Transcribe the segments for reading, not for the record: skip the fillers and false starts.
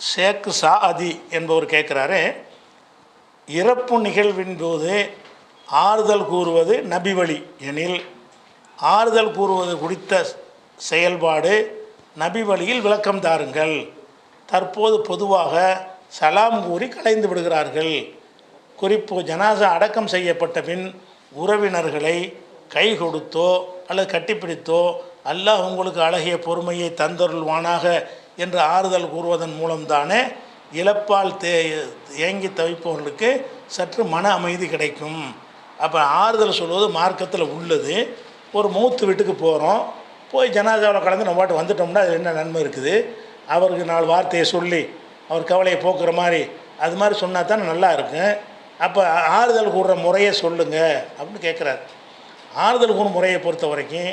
ஷேக் சாஅதி என்பவர் கேட்குறாரு, இறப்பு நிகழ்வின் போது ஆறுதல் கூறுவது நபி வழி எனில் ஆறுதல் கூறுவது குறித்த செயல்பாடு நபி வழியில் விளக்கம் தாருங்கள். தற்போது பொதுவாக சலாம் கூறி கலைந்து விடுகிறார்கள். குறிப்பு, ஜனாசா அடக்கம் செய்யப்பட்ட பின் உறவினர்களை கை கொடுத்தோ அல்லது கட்டிப்பிடித்தோ அல்லாஹ் உங்களுக்கு அழகிய பொறுமையை தந்தருள்வானாக என்று ஆறுதல் கூறுவதன் மூலம்தானே இழப்பால் ஏங்கி தவிப்பவர்களுக்கு சற்று மன அமைதி கிடைக்கும். அப்போ ஆறுதல் சொல்வது மார்க்கத்தில் உள்ளது. ஒரு மூத்து வீட்டுக்கு போகிறோம், போய் ஜனாதாவில் கலந்து நம்ம பாட்டு வந்துட்டோம்னா அது என்ன நன்மை இருக்குது? அவருக்கு 4 வார்த்தையை சொல்லி அவர் கவலையை போக்குற மாதிரி அது மாதிரி சொன்னால் தானே நல்லா இருக்கும். அப்போ ஆறுதல் கூறுற முறையை சொல்லுங்கள் அப்படின்னு கேட்குறாரு. ஆறுதல் கூறும் முறையை பொறுத்த வரைக்கும்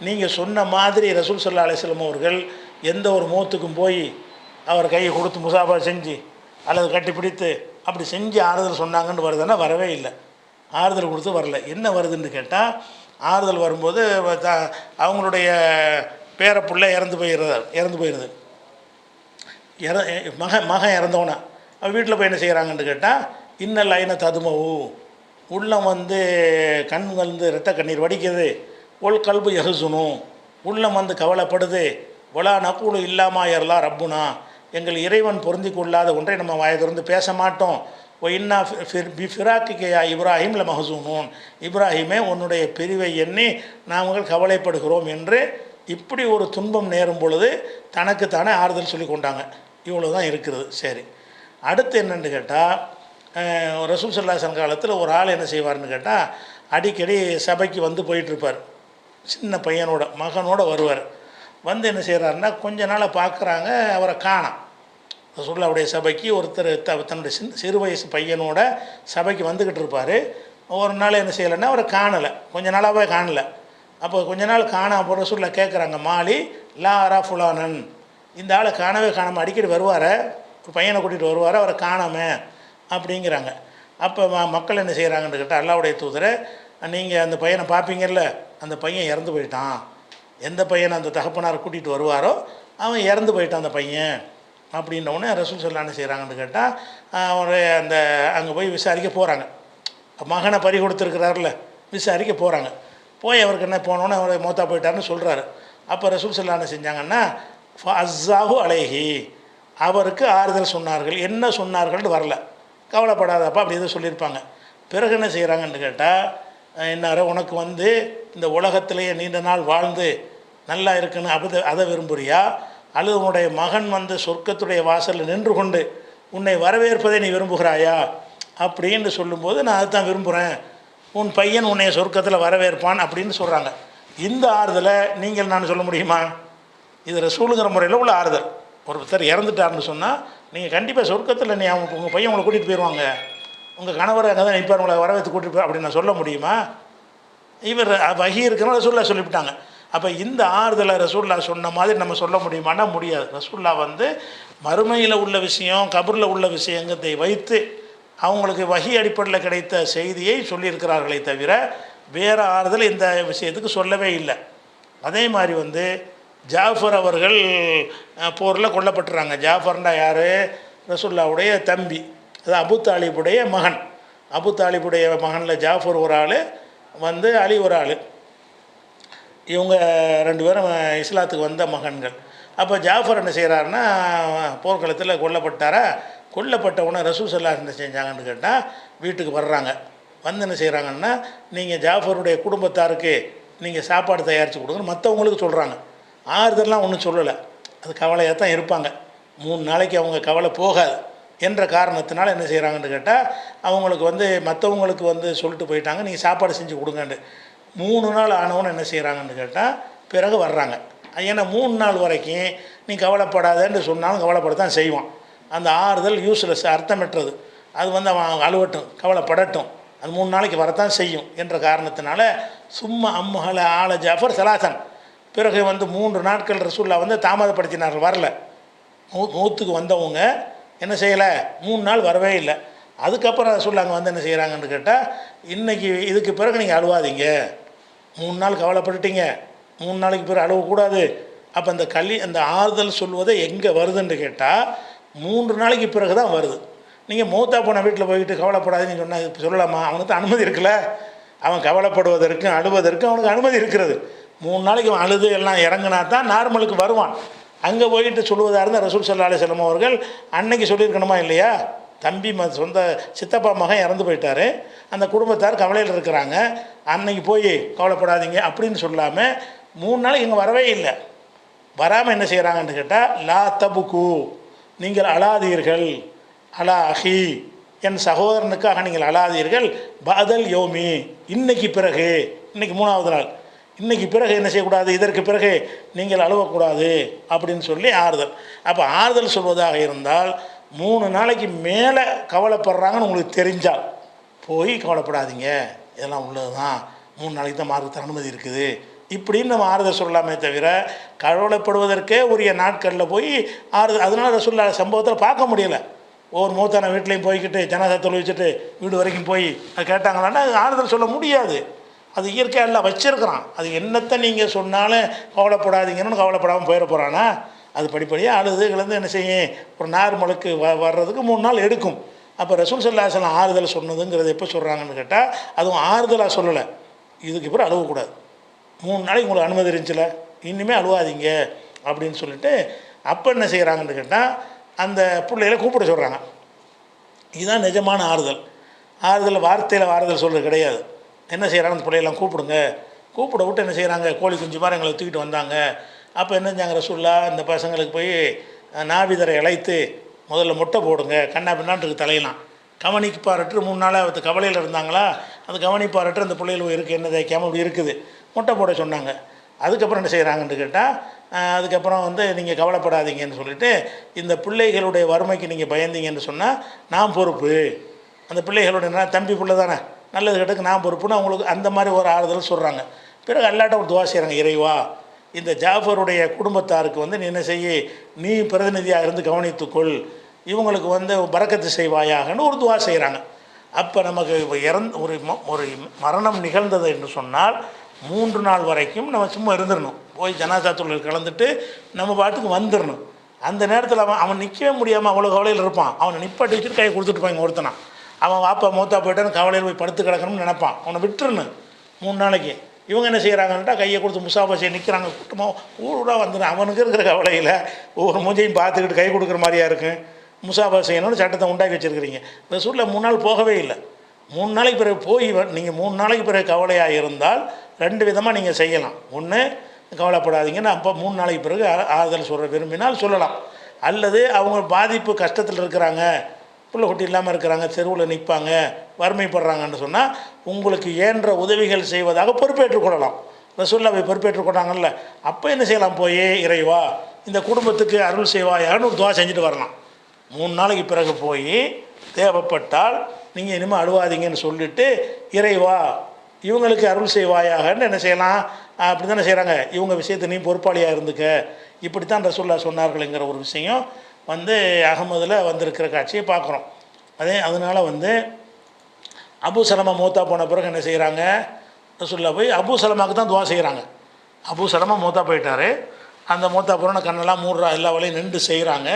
நீங்கள் சொன்ன மாதிரி ரசூல் ஸல்லல்லாஹு அலைஹி வஸல்லம் அவர்கள் எந்த ஒரு மூத்துக்கும் போய் அவர் கையை கொடுத்து முசாஃபா செஞ்சு அல்லது கட்டி பிடித்து அப்படி செஞ்சு ஆறுதல் சொன்னாங்கன்னு வருதுன்னா வரவே இல்லை. ஆறுதல் கொடுத்து வரல. என்ன வருதுன்னு கேட்டால், ஆறுதல் வரும்போது அவங்களுடைய பேரப்புள்ள இறந்து போயிடுது. மகன் இறந்தவனா அவன் வீட்டில் போய் என்ன செய்கிறாங்கன்னு கேட்டால், இன்னல் ஐன ததுமவு, உள்ளம் கண் இரத்த கண்ணீர் வடிக்குது. ஒல் கல்பு யஹ்சுனும், உள்ளம் கவலைப்படுது. வலா நக்கூலு இல்லாமா யர்லா ரப்புனா, எங்கள் இறைவன் பொருந்தி கொள்ளாத ஒன்றை நம்ம வாயை திறந்து பேச மாட்டோம். ஓ இன்னா ஃபிராக்கிக்கையா இப்ராஹிம் ல மஹசூனூன், இப்ராஹிமே உன்னுடைய பிரிவை எண்ணி நாங்கள் கவலைப்படுகிறோம் என்று இப்படி ஒரு துன்பம் நேரும் பொழுது தனக்குத்தானே ஆறுதல் சொல்லி கொண்டாங்க. இவ்வளோ தான் இருக்கிறது. சரி, அடுத்து என்னென்னு கேட்டால், ரசூல் ஸல்லல்லாஹு அலைஹி வஸல்லம் காலத்தில் ஒரு ஆள் என்ன செய்வார்னு கேட்டால், அடிக்கடி சபைக்கு போயிட்டுருப்பார். சின்ன பையனோட மகனோட வருவார். என்ன செய்கிறாருன்னா, கொஞ்ச நாளாக பார்க்குறாங்க, அவரை காணோம். ரசூலுல்லாஹ்வுடைய சபைக்கு ஒருத்தர் தன்னுடைய சிறு வயசு பையனோட சபைக்கு வந்துக்கிட்டு இருப்பார். ஒரு நாள் என்ன செய்யலைன்னா அவரை காணலை, கொஞ்ச நாளாகவே காணலை. அப்போ கொஞ்ச நாள் அப்போ ரசூலுல்லாஹ் கேட்குறாங்க, மாலி லா அரா ஃபுலானன், இந்த ஆளை காணாமல் அடிக்கடி வருவார், ஒரு பையனை கூட்டிகிட்டு வருவார், அவரை காணாம அப்படிங்கிறாங்க. அப்போ மக்கள் என்ன செய்கிறாங்கன்னு கேட்டால், அல்லாஹ்வுடைய தூதரை, நீங்கள் அந்த பையனை பார்ப்பீங்கல்ல, அந்த பையன் இறந்து போயிட்டான். எந்த பையனை அந்த தகப்பனாரை கூட்டிகிட்டு வருவாரோ அவன் இறந்து போயிட்டான் அந்த பையன் அப்படின்னோடனே ரசூல் ஸல்லல்லாஹு அலைஹி வஸல்லம் என்ன செய்கிறாங்கன்னு கேட்டால், அவர் அங்கே போய் விசாரிக்க போகிறாங்க. மகனை பறி கொடுத்துருக்கிறார்ல, விசாரிக்க போகிறாங்க. போய் அவருக்கு என்ன போனோன்னே அவர் மௌத்தா போயிட்டார்னு சொல்கிறாரு. அப்போ ரசூல் ஸல்லல்லாஹு அலைஹி வஸல்லம் செஞ்சாங்கன்னா, ஃபஅஸ்ஸாஹு அலைஹி, அவருக்கு ஆறுதல் சொன்னார்கள். என்ன சொன்னார்கள்னு வரல, கவலைப்படாதப்பா அப்படி எதுவும் சொல்லியிருப்பாங்க. பிறகு என்ன செய்கிறாங்கன்னு கேட்டால், என்னார உனக்கு இந்த உலகத்திலேயே நீண்ட நாள் வாழ்ந்து நல்லா இருக்குன்னு அதை விரும்புகிறியா, அல்லது உன்னுடைய மகன் சொர்க்கத்துடைய வாசலில் நின்று கொண்டு உன்னை வரவேற்பதை நீ விரும்புகிறாயா அப்படின்னு சொல்லும்போது, நான் அதுதான் விரும்புகிறேன், உன் பையன் உன்னை சொர்க்கத்தில் வரவேற்பான் அப்படின்னு சொல்கிறாங்க. இந்த ஆறுதலை நான் சொல்ல முடியுமா? இது ரசூலுங்கிற முறையில் உள்ள ஆறுதல். ஒருத்தர் இறந்துட்டார்னு சொன்னால் நீங்கள் கண்டிப்பாக சொர்க்கத்தில் உங்கள் பையன் உங்களை கூட்டிகிட்டு போயிடுவாங்க, உங்கள் கணவர் அங்கே தான் நிற்பார், உங்களை வரவேற்று கூட்டிகிட்டு போய் அப்படின்னு நான் சொல்ல முடியுமா? இவர் வஹி இருக்கிறனால ரசூலுல்லாஹ் சொல்லிவிட்டாங்க. அப்போ இந்த ஆறுதலை ரசூலுல்லாஹ் சொன்ன மாதிரி நம்ம சொல்ல முடியுமானா முடியாது. ரசூலுல்லாஹ் மறுமையில் உள்ள விஷயம், கபரில் உள்ள விஷயங்களை வைத்து அவங்களுக்கு வஹி அடிப்படையில் கிடைத்த செய்தியை சொல்லியிருக்கிறார்களே தவிர வேறு ஆறுதல் இந்த விஷயத்துக்கு சொல்லவே இல்லை. அதே மாதிரி ஜாஃபர் அவர்கள் போரில் கொல்லப்பட்டுறாங்க. ஜாஃபர்னா யார்? ரசூலுல்லாஹ்வுடைய தம்பி, அது அபு தாலிபுடைய மகன். அபு தாலிபுடைய மகனில் ஜாஃபர் ஒரு ஆள், அலி ஒரு ஆள். இவங்க 2 பேரும் இஸ்லாத்துக்கு வந்த மகன்கள். அப்போ ஜாஃபர் என்ன செய்கிறாருன்னா, போர்க்களத்தில் கொல்லப்பட்டவுடனே ரசூல் ஸல்லல்லாஹு அலைஹி வஸல்லம் என்ன செஞ்சாங்கன்னு கேட்டால், வீட்டுக்கு வர்றாங்க. என்ன செய்கிறாங்கன்னா, நீங்கள் ஜாஃபருடைய குடும்பத்தாருக்கு நீங்கள் சாப்பாடு தயாரித்து கொடுங்கன்னு மற்றவங்களுக்கு சொல்கிறாங்க. ஆறுதல்லாம் ஒன்றும் சொல்லலை, அது கவலையாக தான் இருப்பாங்க. 3 நாளைக்கு அவங்க கவலை போகாது என்ற காரணத்தினால என்ன செய்கிறாங்கன்னு கேட்டால், அவங்களுக்கு மற்றவங்களுக்கு சொல்லிட்டு போயிட்டாங்க, நீங்கள் சாப்பாடு செஞ்சு கொடுங்கன்னு. 3 நாள் ஆனவன்னு என்ன செய்கிறாங்கன்னு கேட்டால் பிறகு வர்றாங்க. ஏன்னா 3 நாள் வரைக்கும் நீ கவலைப்படாதேன்னு சொன்னாலும் கவலைப்படத்தான் செய்வான். அந்த ஆறுதல் யூஸ்லெஸ், அர்த்தமற்றது. அது அவன் அழுவட்டும், கவலைப்படட்டும், அது 3 நாளைக்கு வரத்தான் செய்யும் என்ற காரணத்தினால சும்மா அம்மஹல ஆல ஜாஃபர் சலாசன், பிறகு 3 நாட்கள் ரசூலுல்லாஹ் தாமதப்படுத்தினார்கள், வரல. மூத்துக்கு வந்தவங்க என்ன செய்யலை, 3 நாள் வரவே இல்லை. அதுக்கப்புறம் ரசூலுல்லாஹ் அங்கே என்ன செய்கிறாங்கன்னு கேட்டால், இன்றைக்கி இதுக்கு பிறகு நீங்கள் அழுவாதீங்க, 3 நாள் கவலைப்பட்டுட்டீங்க, 3 நாளைக்கு பிறகு அழுவக்கூடாது. அப்போ அந்த ஆறுதல் சொல்வதை எங்கே வருதுன்னு கேட்டால், 3 நாளைக்கு பிறகு தான் வருது. நீங்கள் மூத்தா போன வீட்டில் போய்கிட்டு கவலைப்படாதுன்னு சொன்னால் இப்போ சொல்லலாமா? அவனுக்கு அனுமதி இருக்குல்ல. அவன் கவலைப்படுவதற்கும் அழுவதற்கும் அவனுக்கு அனுமதி இருக்கிறது. 3 நாளைக்கு அவன் அழுது எல்லாம் இறங்கினா தான் நார்மலுக்கு வருவான். அங்கே போயிட்டு சொல்லுவதாக இருந்தால் ரசூல் ஸல்லல்லாஹு அலைஹி வஸல்லம் அவர்கள் அன்னைக்கு சொல்லியிருக்கணுமா இல்லையா? தம்பி சொந்த சித்தப்பா மகன் இறந்து போயிட்டார், அந்த குடும்பத்தார் கவலையில் இருக்கிறாங்க, அன்னைக்கு போய் கவலைப்படாதீங்க அப்படின்னு சொல்லாமல் 3 நாளைக்கு இங்கே வரவே இல்லை. வராமல் என்ன செய்கிறாங்கன்னு கேட்டால், லா தபுக்கு, நீங்கள் அழாதீர்கள், அலா அஹி, என் சகோதரனுக்காக நீங்கள் அழாதீர்கள், பாதல் யோமி, இன்னைக்கு பிறகு, இன்னைக்கு 3வது நாள், இன்னைக்கு பிறகு என்ன செய்யக்கூடாது, இதற்கு பிறகு நீங்கள் அழுவக்கூடாது அப்படின்னு சொல்லி ஆறுதல். அப்போ ஆறுதல் சொல்வதாக இருந்தால் 3 நாளைக்கு மேலே கவலைப்படுறாங்கன்னு உங்களுக்கு தெரிஞ்சால் போய் கவலைப்படாதீங்க, இதெல்லாம் உள்ளது தான், 3 நாளைக்கு தான் மார்க்கத்தில் அனுமதி இருக்குது இப்படின்னு நம்ம ஆறுதல் சொல்லலாமே தவிர, கவலைப்படுவதற்கே உரிய நாட்களில் போய் ஆறுதல். அதனால ரசூலுல்லாஹ் சம்பவத்தில் பார்க்க முடியலை. ஒவ்வொரு மூத்தான வீட்லேயும் போய்கிட்டு ஜனாதா தொழுவிச்சுட்டு வீடு வரைக்கும் போய் அது கேட்டாங்களான்னா அது ஆறுதல் சொல்ல முடியாது. அது இயற்கையாக எல்லாம் வச்சிருக்கிறான். அது என்னத்தை நீங்கள் சொன்னாலும் கவலைப்படாதீங்கன்னு கவலைப்படாமல் போயிட போகிறானா? அது படிப்படியாக அழுது கிழந்து என்ன செய்யும், ஒரு நார்மலுக்கு வர்றதுக்கு 3 நாள் எடுக்கும். அப்போ ரசூல் ஸல்லல்லாஹு அலைஹி வஸல்லம் ஆறுதல் சொன்னதுங்கிறது எப்போ சொல்கிறாங்கன்னு கேட்டால், அதுவும் ஆறுதலாக சொல்லலை, இதுக்கு அப்புறம் அழுவக்கூடாது, 3 நாளைக்கு உங்களுக்கு அனுமதி இருந்துச்சுல, இனிமேல் அழுவாதீங்க அப்படின்னு சொல்லிட்டு அப்போ என்ன செய்கிறாங்கன்னு கேட்டால் அந்த பிள்ளைகளை கூப்பிட சொல்கிறாங்க. இதுதான் நிஜமான ஆறுதல். ஆறுதல் வார்த்தையில் ஆறுதல் சொல்கிறது கிடையாது. என்ன செய்கிறாங்க, அந்த பிள்ளையெல்லாம் கூப்பிடுங்க, கூப்பிட விட்டு என்ன செய்கிறாங்க, கோழி குஞ்சு மாதிரி எங்களை தூக்கிட்டு வந்தாங்க. அப்போ என்ன செஞ்சாங்க ரசூலுல்லாஹ், இந்த பசங்களுக்கு போய் நாவிதரை இழைத்து முதல்ல முட்டை போடுங்க, கண்ணா பின்னான்ட்டு தலையெல்லாம் கவனிப்பாரட்டு 3 நாளாக கவலையில் இருந்தாங்களா, அந்த கவனிப்பாரட்டு அந்த பிள்ளைகள் இருக்குது, என்ன தேய்க்காமல் இப்படி இருக்குது, முட்டை போட சொன்னாங்க. அதுக்கப்புறம் என்ன செய்கிறாங்கன்னு கேட்டால், அதுக்கப்புறம் நீங்கள் கவலைப்படாதீங்கன்னு சொல்லிவிட்டு, இந்த பிள்ளைகளுடைய வறுமைக்கு நீங்கள் பயந்தீங்கன்னு சொன்னால் நான் பொறுப்பு, அந்த பிள்ளைகளுடைய தம்பி பிள்ளை தானே, நல்லது கெட்டதுக்கு நான் பொறுப்புன்னு அவங்களுக்கு அந்த மாதிரி ஒரு ஆறுதல் சொல்கிறாங்க. பிறகு அல்லாட்ட ஒரு துவா செய்கிறாங்க, இறைவா இந்த ஜாஃபருடைய குடும்பத்தாருக்கு நீ என்ன செய்ய, நீ பிரதிநிதியாக இருந்து கவனித்துக்கொள், இவங்களுக்கு பரக்கத்து செய்வாயாகன்னு ஒரு துவா செய்கிறாங்க. அப்போ நமக்கு ஒரு மரணம் நிகழ்ந்தது என்று சொன்னால் 3 நாள் வரைக்கும் நம்ம சும்மா இருந்துடணும், போய் ஜனாசா தொழில் கலந்துட்டு நம்ம பாட்டுக்கு வந்துடணும். அந்த நேரத்தில் அவன் நிற்கவே முடியாமல் அவ்வளோ கவலையில் இருப்பான். அவனை நிப்பாட்டி வச்சுட்டு கை கொடுத்துட்டு போய் ஒருத்தனான், அவன் வாப்பா மூத்தா போயிட்டான்னு கவலையில் போய் படுத்து கிடக்கணும்னு நினைப்பான். அவனை விட்டுருணும் 3 நாளைக்கு. இவங்க என்ன செய்கிறாங்கன்ட்டா கையை கொடுத்து முசாஃபா செய்ய நிற்கிறாங்க, கூட்டமாக ஊடாக வந்துடும். அவனுக்கு இருக்கிற கவலையில் ஒவ்வொரு மூஞ்சையும் பார்த்துக்கிட்டு கை கொடுக்குற மாதிரியா இருக்கும். முசாஃபா செய்யணும்னு சட்டத்தை உண்டாக்கி வச்சுருக்கிறீங்க. ரசூலுல்லாஹ் 3 நாள் போகவே இல்லை. 3 நாளைக்கு பிறகு போய் நீங்கள் 3 நாளைக்கு பிறகு கவலையாக இருந்தால் 2 விதமாக நீங்கள் செய்யலாம். ஒன்று, கவலைப்படாதீங்கன்னு அப்போ 3 நாளைக்கு பிறகு ஆறுதல் சொல்ல விரும்பினால் சொல்லலாம். அல்லது அவங்க பாதிப்பு கஷ்டத்தில் இருக்கிறாங்க, பிள்ளை குட்டி இல்லாமல் இருக்கிறாங்க, தெருவில் நிற்பாங்க, வறுமைப்படுறாங்கன்னு சொன்னால் உங்களுக்கு ஏன்ற உதவிகள் செய்வதாக பொறுப்பேற்றுக் கொள்ளலாம். ரசூலுல்லாஹ் பொறுப்பேற்றுக் கொண்டாங்கல்ல, அப்போ என்ன செய்யலாம், போய் இறைவா இந்த குடும்பத்துக்கு அருள் செய்வாயான்னு ஒரு துவா செஞ்சுட்டு வரலாம். 3 நாளைக்கு பிறகு போய் தேவைப்பட்டால் நீங்கள் இனிமேல் அழுவாதீங்கன்னு சொல்லிவிட்டு, இறைவா இவங்களுக்கு அருள் செய்வாயாகன்னு என்ன செய்யலாம். அப்படி தானே செய்கிறாங்க, இவங்க விஷயத்தை நீ பொறுப்பாளியாக இருந்துக்க, இப்படித்தான் ரசூலுல்லாஹ் சொன்னார்கள்ங்கிற ஒரு விஷயம் அகமதில் வந்திருக்கிற காட்சியை பார்க்குறோம். அதனால் அபு சலமா மூத்தா போன பிறகு என்ன செய்கிறாங்க, ரசூலுல்லாஹ் போய் அபு சலமாவுக்கு தான் துவா செய்கிறாங்க. அபு சலமா மூத்தா போயிட்டார். அந்த மூத்தா போகிறோன்னு கண்ணெல்லாம் மூடுறா, எல்லா வேலையும் நின்று செய்கிறாங்க.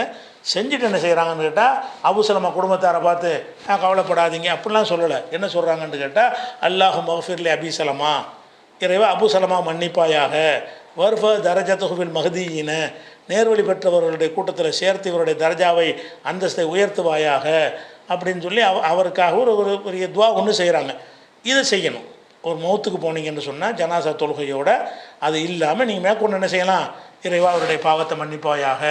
செஞ்சுட்டு என்ன செய்கிறாங்கன்னு கேட்டால், அபு சலமா குடும்பத்தாரை பார்த்து கவலைப்படாதீங்க அப்படிலாம் சொல்லலை. என்ன சொல்கிறாங்கன்னு கேட்டால், அல்லாஹு மஃபிர்லி அபி சலமா, இறைவா அபு சலமா மன்னிப்பாயாக, வர்ஃப தரஜத்துஹுபில் மஹதியின, நேர்வழி பெற்றவர்களுடைய கூட்டத்தில் சேர்த்து இவருடைய தர்ஜாவை அந்தஸ்தை உயர்த்துவாயாக அப்படின்னு சொல்லி அவருக்காக ஒரு பெரிய துவா ஒன்று செய்கிறாங்க. இதை செய்யணும். ஒரு மௌத்துக்கு போனீங்கன்னு சொன்னால் ஜனாசா தொழுகையோடு அது இல்லாமல் நீங்கள் மேற்கொண்டு என்ன செய்யலாம், இறைவா அவருடைய பாவத்தை மன்னிப்பாயாக,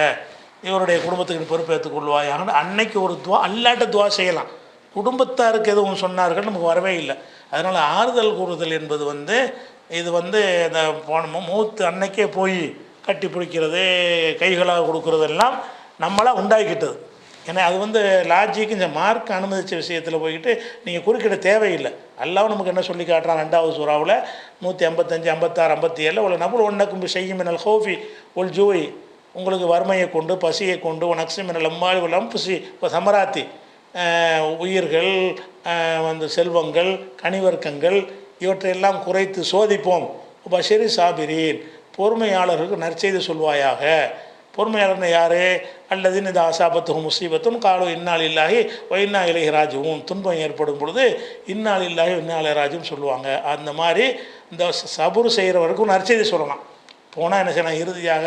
இவருடைய குடும்பத்துக்கு பொறுப்பேற்றுக் கொள்வாயாகன்னு அன்னைக்கு ஒரு துவா அல்லாட்ட துவா செய்யலாம். குடும்பத்தாருக்கு எதுவும் சொன்னார்கள் நமக்கு வரவே இல்லை. அதனால் ஆறுதல் கூறுதல் என்பது இது இந்த மூத்து அன்னைக்கே போய் கட்டி பிடிக்கிறது, கைகளாக கொடுக்குறதெல்லாம் நம்மளாக உண்டாக்கிட்டது. ஏன்னா அது லாஜிக்கு இந்த மார்க் அனுமதித்த விஷயத்தில் போய்கிட்டு நீங்கள் குறுக்கிட தேவையில்லை. அல்லாஹ் நமக்கு என்ன சொல்லி காட்டுறான், 2வது சூறாவில் 155, 56, 57 ஒரு நபுல் ஒன்னக்கும் செய்யும் மினல் ஹோஃபி ஒல் ஜூய், உங்களுக்கு வறுமையை கொண்டு பசியை கொண்டு நக்ஸி மினல் அம்மாள் ஒரு லம்புசி இப்போ சமராத்தி, உயிர்கள் செல்வங்கள் கனிவர்க்கங்கள் இவற்றையெல்லாம் குறைத்து சோதிப்போம். பஷரி சாபிரீன், பொறுமையாளர்களுக்கு நற்செய்தி சொல்வாயாக. பொறுமையாளர்னு யார்? அல்லதின் இது அசாபத்தும் முசீபத்தும் காலு இன்னால் இல்லாஹி இன்னா இலைஹி ராஜிஊன். துன்பம் ஏற்படும் பொழுது இன்னால் இல்லாஹி இன்னா இலைஹி ராஜிஊன் சொல்லுவாங்க. அந்த மாதிரி இந்த சபுர் செய்கிறவருக்கு நற்செய்தி சொல்லலாம். போனால் என்ன செய்யலாம்? இறுதியாக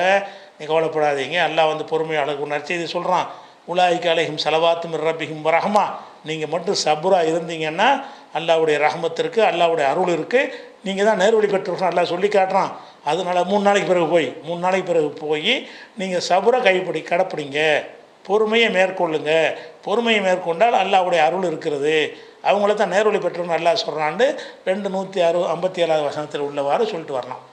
நீ கவலைப்படாதீங்க, அல்லாஹ் வந்து பொறுமையாளருக்கு நற்செய்தி சொல்கிறான். உலாயிக்க அலைஹிம் ஸலவாத்தும் மிர் ரப்பிஹிம் வரஹ்மா. நீங்கள் மட்டும் சபுராக இருந்தீங்கன்னா அல்லாஹ்வுடைய ரஹ்மத்திற்கு, அல்லாஹ்வுடைய அருள் இருக்குது, நீங்கள் தான் நேர்வழி பெற்றுருக்கணும் அல்லாஹ் சொல்லி காட்டுறான். அதனால் 3 நாளைக்கு பிறகு போய் நீங்கள் சபுரை கடைப்பிடிங்க, பொறுமையை மேற்கொள்ளுங்க. பொறுமையை மேற்கொண்டால் அல்லாஹ்வுடைய அருள் இருக்கிறது, அவங்கள தான் நேர்வழி பெற்றுருன்னு அல்லாஹ் சொல்கிறான்னு 257 வசனத்தில் உள்ளவாறு சொல்லிட்டு வரலாம்.